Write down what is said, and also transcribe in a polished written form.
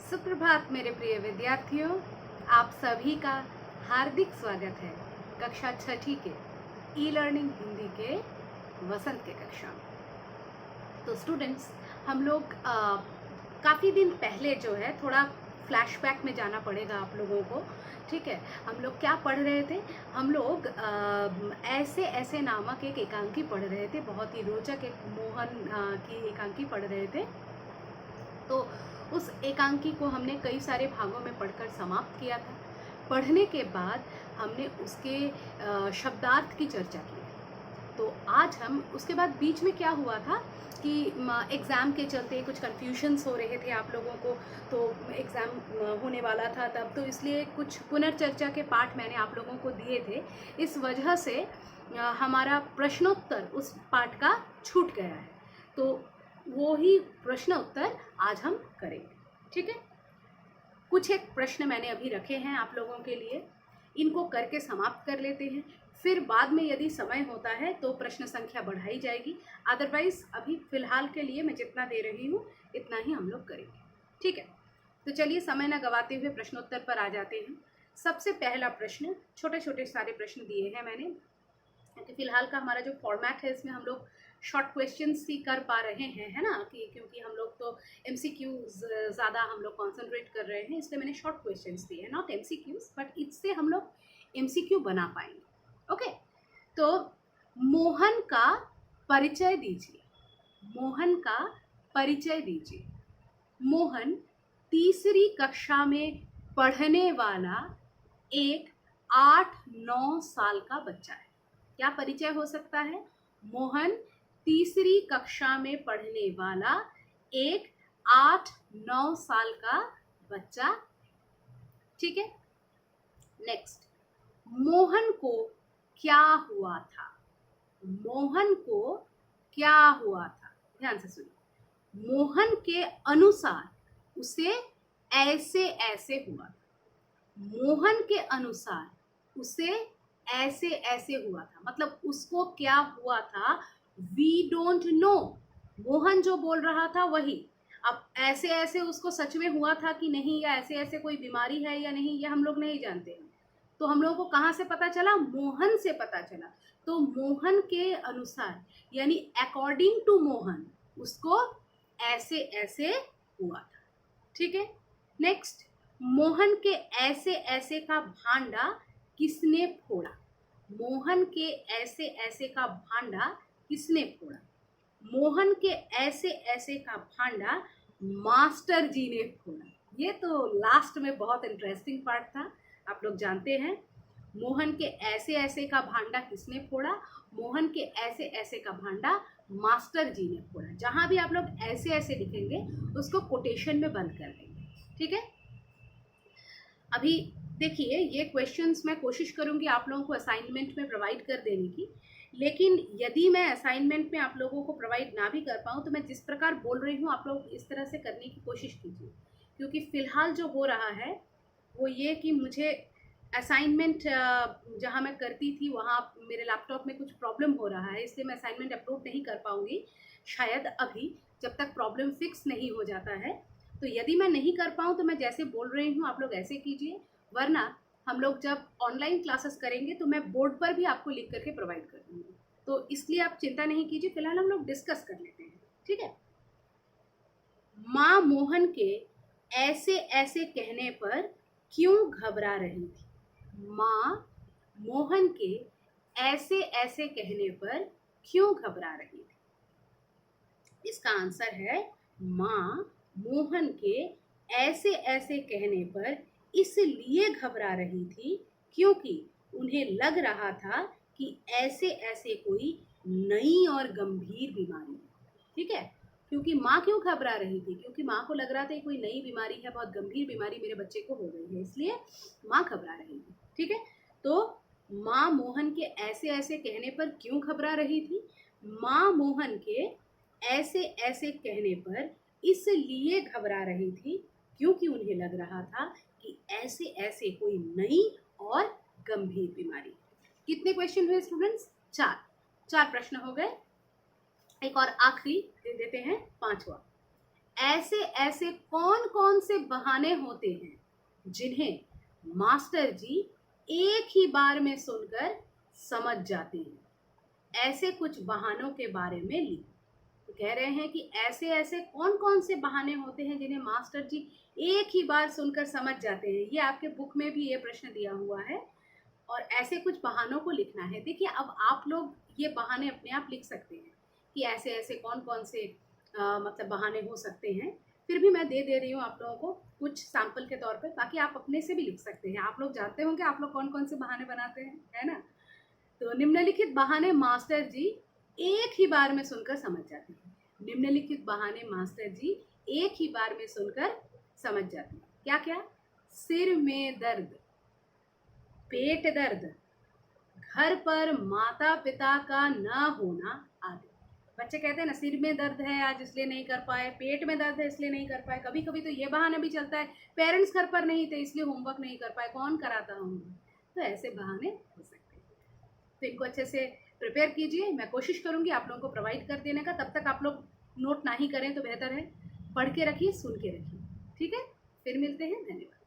सुप्रभात मेरे प्रिय विद्यार्थियों, आप सभी का हार्दिक स्वागत है कक्षा छठी के ई लर्निंग हिंदी के वसंत के कक्षा में। तो स्टूडेंट्स, हम लोग काफ़ी दिन पहले जो है थोड़ा फ्लैशबैक में जाना पड़ेगा आप लोगों को। ठीक है, हम लोग क्या पढ़ रहे थे? हम लोग ऐसे ऐसे नामक एक एकांकी पढ़ रहे थे, बहुत ही रोचक एक मोहन की एकांकी पढ़ रहे थे। तो उस एकांकी को हमने कई सारे भागों में पढ़कर समाप्त किया था। पढ़ने के बाद हमने उसके शब्दार्थ की चर्चा की। तो आज हम उसके बाद बीच में क्या हुआ था कि एग्ज़ाम के चलते कुछ कन्फ्यूजन्स हो रहे थे आप लोगों को, तो एग्ज़ाम होने वाला था तब, तो इसलिए कुछ पुनर्चर्चा के पाठ मैंने आप लोगों को दिए थे। इस वजह से हमारा प्रश्नोत्तर उस पाठ का छूट गया है, तो वो ही प्रश्न उत्तर आज हम करेंगे। ठीक है, कुछ एक प्रश्न मैंने अभी रखे हैं आप लोगों के लिए, इनको करके समाप्त कर लेते हैं। फिर बाद में यदि समय होता है तो प्रश्न संख्या बढ़ाई जाएगी, अदरवाइज अभी फ़िलहाल के लिए मैं जितना दे रही हूँ इतना ही हम लोग करेंगे। ठीक है, तो चलिए समय न गवाते हुए प्रश्नोत्तर पर आ जाते हैं। सबसे पहला प्रश्न, छोटे छोटे सारे प्रश्न दिए हैं मैंने, क्योंकि फ़िलहाल का हमारा जो फॉर्मेट है इसमें हम लोग शॉर्ट क्वेश्चंस ही कर पा रहे हैं, है ना, कि क्योंकि हम लोग तो एमसीक्यूज ज़्यादा हम लोग कॉन्सेंट्रेट कर रहे हैं, इसलिए मैंने शॉर्ट क्वेश्चंस दिए हैं, नॉट एमसीक्यूज, बट इससे हम लोग एमसीक्यू बना पाएंगे। ओके, तो मोहन का परिचय दीजिए। मोहन का परिचय दीजिए। मोहन तीसरी कक्षा में पढ़ने वाला एक 8-9 साल का बच्चा है। क्या परिचय हो सकता है? मोहन तीसरी कक्षा में पढ़ने वाला एक 8-9 साल का बच्चा। ठीक है, नेक्स्ट, मोहन को क्या हुआ था? मोहन को क्या हुआ था? ध्यान से सुनिए। मोहन के अनुसार उसे ऐसे ऐसे हुआ था। मोहन के अनुसार उसे ऐसे ऐसे हुआ था, मतलब उसको क्या हुआ था वी डोंट नो। मोहन जो बोल रहा था वही, अब ऐसे ऐसे उसको सच में हुआ था कि नहीं, या ऐसे ऐसे कोई बीमारी है या नहीं, ये हम लोग नहीं जानते हैं। तो हम लोगों को कहाँ से पता चला? मोहन से पता चला। तो मोहन के अनुसार यानी अकॉर्डिंग टू मोहन उसको ऐसे ऐसे हुआ था। ठीक है, नेक्स्ट, मोहन के ऐसे ऐसे का भांडा किसने फोड़ा? मोहन के ऐसे ऐसे का भांडा किसने फोड़ा? मोहन के ऐसे ऐसे का भांडा मास्टर जी ने फोड़ा। ये तो लास्ट में बहुत इंटरेस्टिंग पार्ट था। आप लोग जानते हैं मोहन के ऐसे ऐसे का भांडा किसने फोड़ा? मोहन के ऐसे ऐसे का भांडा मास्टर जी ने फोड़ा। जहां भी आप लोग ऐसे ऐसे लिखेंगे उसको कोटेशन में बंद कर देंगे। ठीक है, अभी देखिए ये क्वेश्चंस मैं कोशिश करूंगी आप लोगों को असाइनमेंट में प्रोवाइड कर देने की, लेकिन यदि मैं असाइनमेंट में आप लोगों को प्रोवाइड ना भी कर पाऊँ तो मैं जिस प्रकार बोल रही हूँ आप लोग इस तरह से करने की कोशिश कीजिए, क्योंकि फ़िलहाल जो हो रहा है वो ये कि मुझे असाइनमेंट जहाँ मैं करती थी वहाँ मेरे लैपटॉप में कुछ प्रॉब्लम हो रहा है, इसलिए मैं असाइनमेंट अपलोड नहीं कर पाऊँगी शायद अभी, जब तक प्रॉब्लम फिक्स नहीं हो जाता है। तो यदि मैं नहीं कर पाऊँ तो मैं जैसे बोल रही हूँ आप लोग ऐसे कीजिए, वरना हम लोग जब ऑनलाइन क्लासेस करेंगे तो मैं बोर्ड पर भी आपको लिख करके प्रोवाइड कर दूँगी। तो इसलिए आप चिंता नहीं कीजिए, फिलहाल हम लोग डिस्कस कर लेते हैं। ठीक है, माँ मोहन के ऐसे ऐसे कहने पर क्यों घबरा रही थी? माँ मोहन के ऐसे ऐसे कहने पर क्यों घबरा रही थी? इसका आंसर है माँ मोहन के ऐसे ऐसे कहने पर इसलिए घबरा रही थी क्योंकि उन्हें लग रहा था कि ऐसे ऐसे कोई नई और गंभीर बीमारी है। ठीक है, क्योंकि माँ क्यों घबरा रही थी? क्योंकि माँ को लग रहा था कोई नई बीमारी है, बहुत गंभीर बीमारी मेरे बच्चे को हो गई है, इसलिए माँ घबरा रही थी। ठीक है, तो माँ मोहन के ऐसे ऐसे कहने पर क्यों घबरा रही थी? माँ मोहन के ऐसे ऐसे कहने पर इसलिए घबरा रही थी क्योंकि उन्हें लग रहा था कि ऐसे ऐसे कोई नई और गंभीर बीमारी। कितने क्वेश्चन हुए स्टूडेंट्स? 4 प्रश्न हो गए। एक और आखिरी दे देते हैं, 5वां। ऐसे ऐसे कौन कौन से बहाने होते हैं जिन्हें मास्टर जी एक ही बार में सुनकर समझ जाते हैं? ऐसे कुछ बहानों के बारे में लिख। तो कह रहे हैं कि ऐसे ऐसे कौन कौन से बहाने होते हैं जिन्हें मास्टर जी एक ही बार सुनकर समझ जाते हैं। ये आपके बुक में भी ये प्रश्न दिया हुआ है और ऐसे कुछ बहानों को लिखना है। देखिए, अब आप लोग ये बहाने अपने आप लिख सकते हैं कि ऐसे ऐसे कौन कौन से मतलब बहाने हो सकते हैं। फिर भी मैं दे रही हूँ आप लोगों को कुछ सैंपल के तौर पे, बाकी आप अपने से भी लिख सकते हैं। आप लोग जानते होंगे आप लोग कौन कौन से बहाने बनाते हैं, है ना। तो निम्नलिखित बहाने मास्टर जी एक ही बार में सुनकर समझ जाते हैं। निम्नलिखित बहाने मास्टर जी एक ही बार में सुनकर समझ जाते हैं। क्या क्या? सिर में दर्द, पेट दर्द, घर पर माता पिता का न होना आदि। बच्चे कहते हैं ना, सिर में दर्द है आज इसलिए नहीं कर पाए, पेट में दर्द है इसलिए नहीं कर पाए। कभी कभी तो ये बहाना भी चलता है, पेरेंट्स घर पर नहीं थे इसलिए होमवर्क नहीं कर पाए, कौन कराता होमवर्क। तो ऐसे बहाने हो सकते हैं। तो इनको अच्छे से प्रिपेयर कीजिए। मैं कोशिश करूंगी आप लोगों को प्रोवाइड कर देने का। तब तक आप लोग नोट ना ही करें तो बेहतर है, पढ़ के रखिए, सुन के रखिए। ठीक है, फिर मिलते हैं। धन्यवाद।